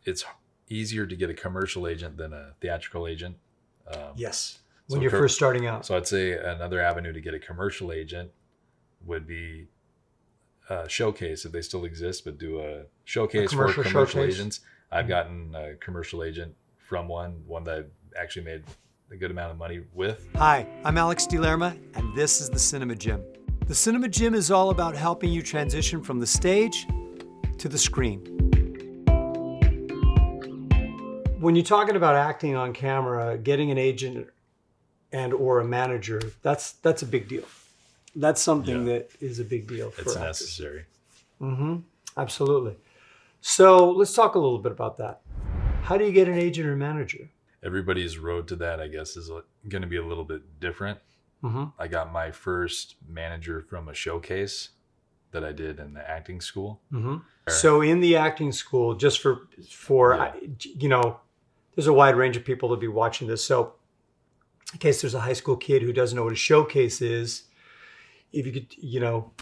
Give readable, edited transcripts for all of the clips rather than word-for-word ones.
it's easier to get a commercial agent than a theatrical agent. Yes. When you're first starting out. So I'd say another avenue to get a commercial agent would be Showcase, if they still exist, but do a showcase for commercial agents. I've gotten a commercial agent from one that I've actually made a good amount of money with. Hi, I'm Alex DeLerma, and this is the Cinema Gym. The Cinema Gym is all about helping you transition from the stage to the screen. When you're talking about acting on camera, getting an agent and or a manager, that's a big deal. That's something that is a big deal for It's actors. necessary. Mm-hmm. Absolutely. So let's talk a little bit about that. How do you get an agent or manager? Everybody's road to that, I guess, is going to be a little bit different. Mm-hmm. I got my first manager from a showcase that I did in the acting school. Mm-hmm. So in the acting school, just for you know, there's a wide range of people to be watching this. So in case there's a high school kid who doesn't know what a showcase is, if you could,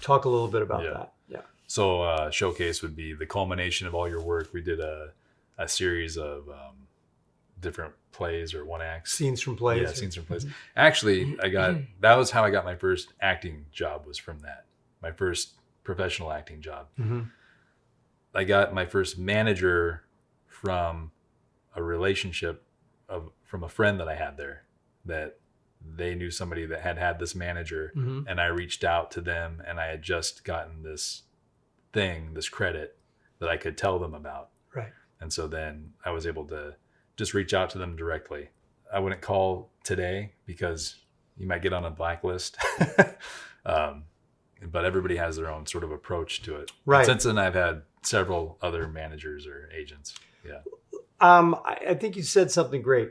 talk a little bit about that. Yeah. So showcase would be the culmination of all your work. We did a series of different plays or one acts. Scenes from plays. Yeah, scenes from plays. Actually, that was how I got my first acting job, was from that. My first professional acting job. Mm-hmm. I got my first manager from a relationship from a friend that I had there, that they knew somebody that had this manager, and I reached out to them, and I had just gotten this credit that I could tell them about. Right. And so then I was able to just reach out to them directly. I wouldn't call today because you might get on a blacklist. But everybody has their own sort of approach to it. Right. And since then, I've had several other managers or agents. Yeah. I think you said something great.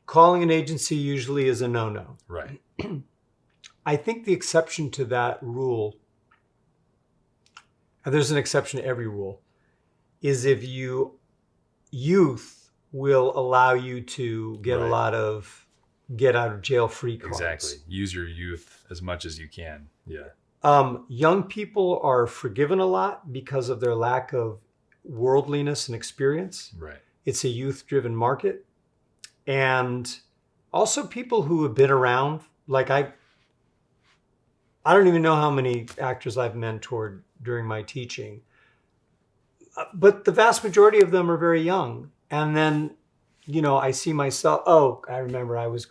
Calling an agency usually is a no-no. Right. I think the exception to that rule, and there's an exception to every rule, is if youth will allow you to get a lot of get out of jail free cards. Exactly. Use your youth as much as you can. Yeah. Young people are forgiven a lot because of their lack of worldliness and experience. Right. It's a youth-driven market. And also people who have been around, like I don't even know how many actors I've mentored during my teaching, but the vast majority of them are very young. And then, I see myself, I remember I was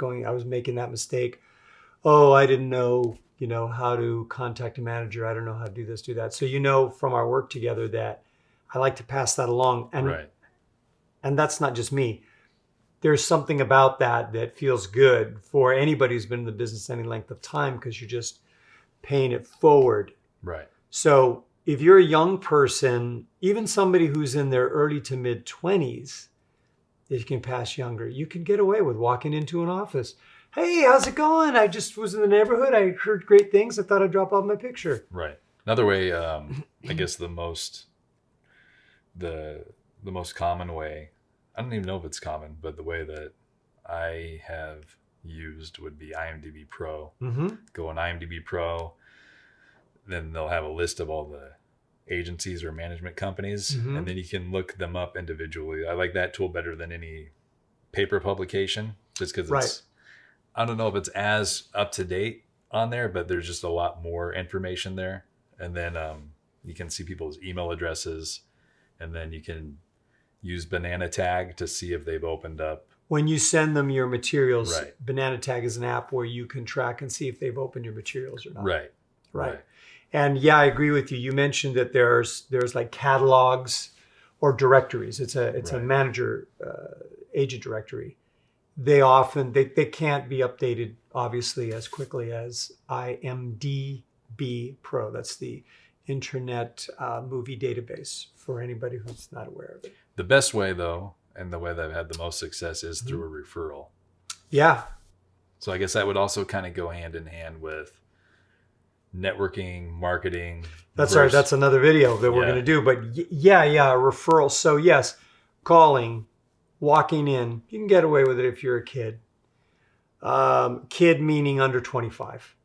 making that mistake. I didn't know, how to contact a manager. I don't know how to do this, do that. So, from our work together that I like to pass that along. And that's not just me. There's something about that feels good for anybody who's been in the business any length of time, because you're just paying it forward. Right. So if you're a young person, even somebody who's in their early to mid 20s, if you can pass younger, you can get away with walking into an office. Hey, how's it going? I just was in the neighborhood. I heard great things. I thought I'd drop off my picture. Right. Another way, I guess the most common way, I don't even know if it's common, but the way that I have used would be IMDBPro. Mm-hmm. Go on IMDBPro, then they'll have a list of all the agencies or management companies, and then you can look them up individually. I like that tool better than any paper publication, just because it's, I don't know if it's as up to date on there, but there's just a lot more information there. And then you can see people's email addresses, and then you can use Banana Tag to see if they've opened up. When you send them your materials, Banana Tag is an app where you can track and see if they've opened your materials or not. Right. And yeah, I agree with you. You mentioned that there's like catalogs or directories. It's a manager agent directory. They often they can't be updated obviously as quickly as IMDBPro. That's the Internet movie database for anybody who's not aware of it. The best way, though, and the way that I've had the most success is through a referral. Yeah. So I guess that would also kind of go hand in hand with networking, marketing. That's right. That's another video that we're going to do. But referral. So yes, calling, walking in, you can get away with it if you're a kid. Kid meaning under 25.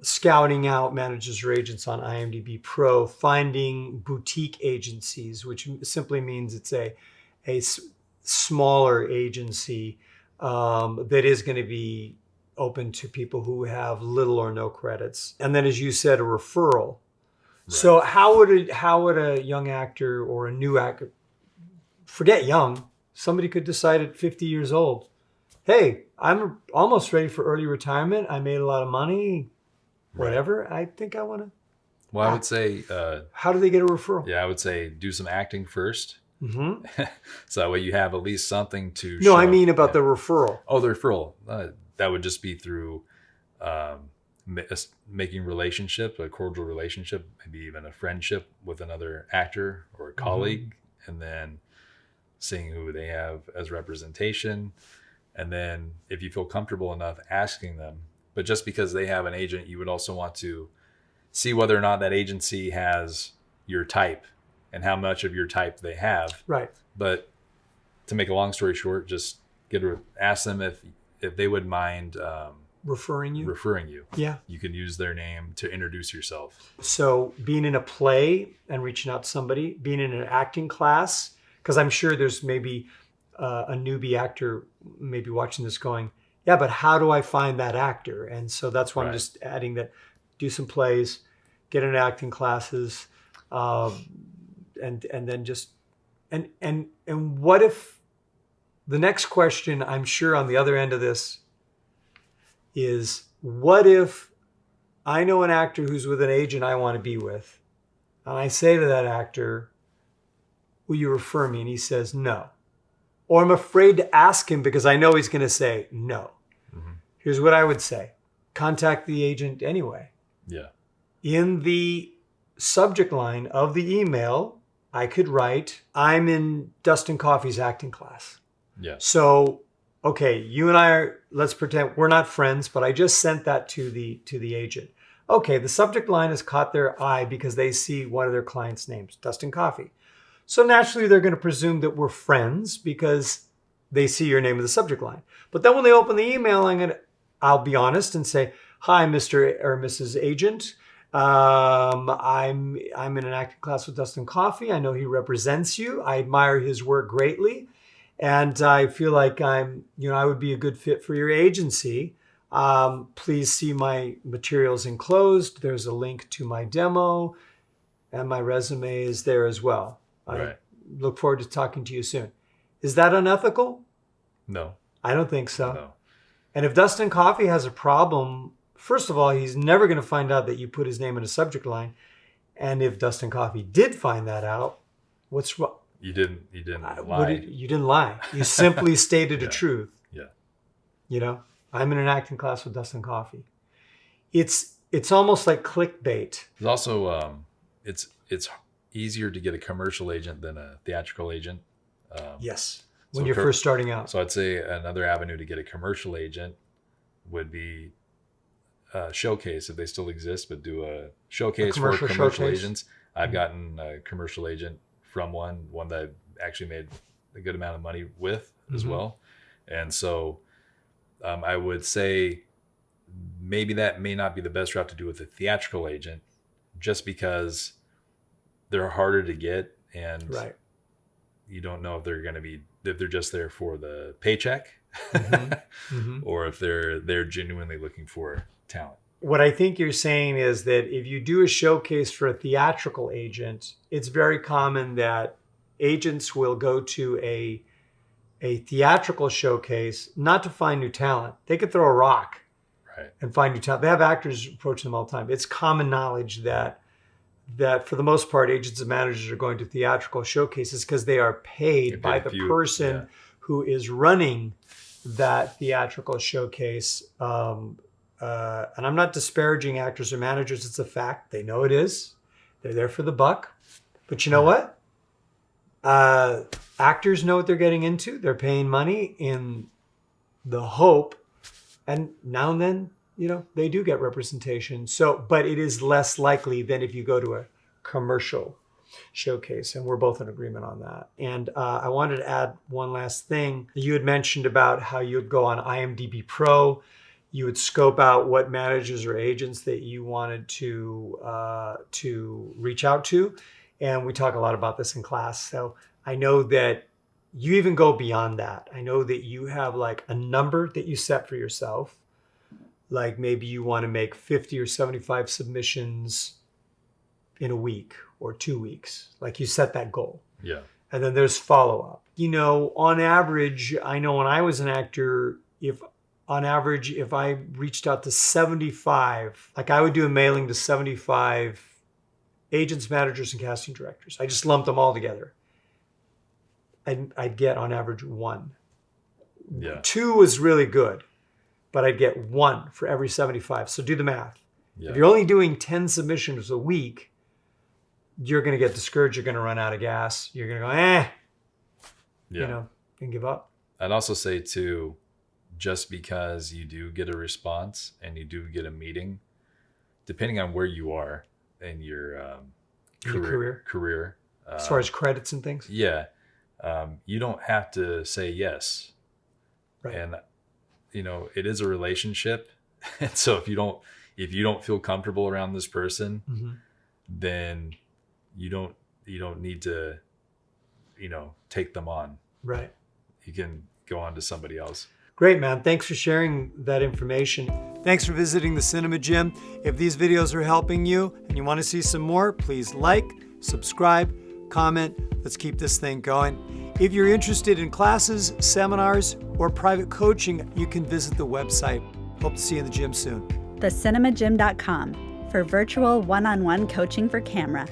Scouting out managers or agents on IMDbPro, finding boutique agencies, which simply means it's a smaller agency that is going to be open to people who have little or no credits. And then, as you said, a referral. Right. So how would a young actor or a new actor, forget young, somebody could decide at 50 years old, hey, I'm almost ready for early retirement. I made a lot of money, whatever. Right. I think I want to. Well, I would say... how do they get a referral? Yeah, I would say do some acting first. Mm-hmm. So that way you have at least something to show. No, I mean about the referral. Oh, the referral. That would just be through making relationship, a cordial relationship, maybe even a friendship with another actor or a colleague, and then seeing who they have as representation. And then if you feel comfortable enough asking them, but just because they have an agent, you would also want to see whether or not that agency has your type and how much of your type they have. Right. But to make a long story short, just ask them if they would mind referring you. Yeah. You can use their name to introduce yourself. So being in a play and reaching out to somebody, being in an acting class, because I'm sure there's maybe a newbie actor maybe watching this going, yeah, but how do I find that actor? And so that's why I'm just adding that. Do some plays, get into acting classes, and then just and what if the next question, I'm sure on the other end of this, is what if I know an actor who's with an agent I want to be with, and I say to that actor, will you refer me? And he says no. Or I'm afraid to ask him because I know he's going to say no. Mm-hmm. Here's what I would say. Contact the agent anyway. Yeah. In the subject line of the email, I could write, I'm in Dustin Coffey's acting class. Yeah. So, okay, you and I are, let's pretend we're not friends, but I just sent that to the agent. Okay, the subject line has caught their eye because they see one of their clients' names, Dustin Coffey. So naturally, they're going to presume that we're friends because they see your name in the subject line. But then when they open the email, I'll be honest and say, hi, Mr. or Mrs. Agent. I'm in an acting class with Dustin Coffey. I know he represents you. I admire his work greatly. And I feel like I would be a good fit for your agency. Please see my materials enclosed. There's a link to my demo and my resume is there as well. I look forward to talking to you soon. Is that unethical? No. I don't think so. No. And if Dustin Coffey has a problem, first of all, he's never going to find out that you put his name in a subject line. And if Dustin Coffey did find that out, what's wrong? You didn't lie. You didn't lie. You simply stated a truth. Yeah. I'm in an acting class with Dustin Coffey. It's almost like clickbait. There's also it's easier to get a commercial agent than a theatrical agent. Yes. When you're first starting out. So I'd say another avenue to get a commercial agent would be a showcase, if they still exist, but do a showcase for commercial agents. I've gotten a commercial agent from one that I've actually made a good amount of money with as well. And so I would say maybe that may not be the best route to do with a theatrical agent, just because they're harder to get, and you don't know if they're just there for the paycheck or if they're genuinely looking for talent. What I think you're saying is that if you do a showcase for a theatrical agent, it's very common that agents will go to a theatrical showcase not to find new talent. They could throw a rock and find new talent. They have actors approach them all the time. It's common knowledge that for the most part, agents and managers are going to theatrical showcases because they are paid by the person who is running that theatrical showcase. And I'm not disparaging actors or managers. It's a fact. They know it is. They're there for the buck. But you know what? Actors know what they're getting into. They're paying money in the hope. And now and then, they do get representation. So, but it is less likely than if you go to a commercial showcase. And we're both in agreement on that. And I wanted to add one last thing. You had mentioned about how you'd go on IMDBPro. You would scope out what managers or agents that you wanted to reach out to. And we talk a lot about this in class. So I know that you even go beyond that. I know that you have like a number that you set for yourself. Like maybe you want to make 50 or 75 submissions in a week or 2 weeks. Like you set that goal. Yeah. And then there's follow-up. You know, on average, I know when I was an actor, if I reached out to 75, like I would do a mailing to 75 agents, managers, and casting directors. I just lumped them all together. I'd get on average 1. Yeah. 2 was really good, but I'd get 1 for every 75. So do the math. Yeah. If you're only doing 10 submissions a week, you're going to get discouraged. You're going to run out of gas. You're going to go, you know, and give up. I'd also say too, just because you do get a response and you do get a meeting, depending on where you are in your career, As far as credits and things. Yeah. You don't have to say yes. Right. And, you know, it is a relationship. And so if you don't feel comfortable around this person, then you don't need to, you know, take them on. Right. You can go on to somebody else. Great, man. Thanks for sharing that information. Thanks for visiting the Cinema Gym. If these videos are helping you and you want to see some more, please like, subscribe, comment. Let's keep this thing going. If you're interested in classes, seminars, or private coaching, you can visit the website. Hope to see you in the gym soon. TheCinemaGym.com for virtual one-on-one coaching for camera.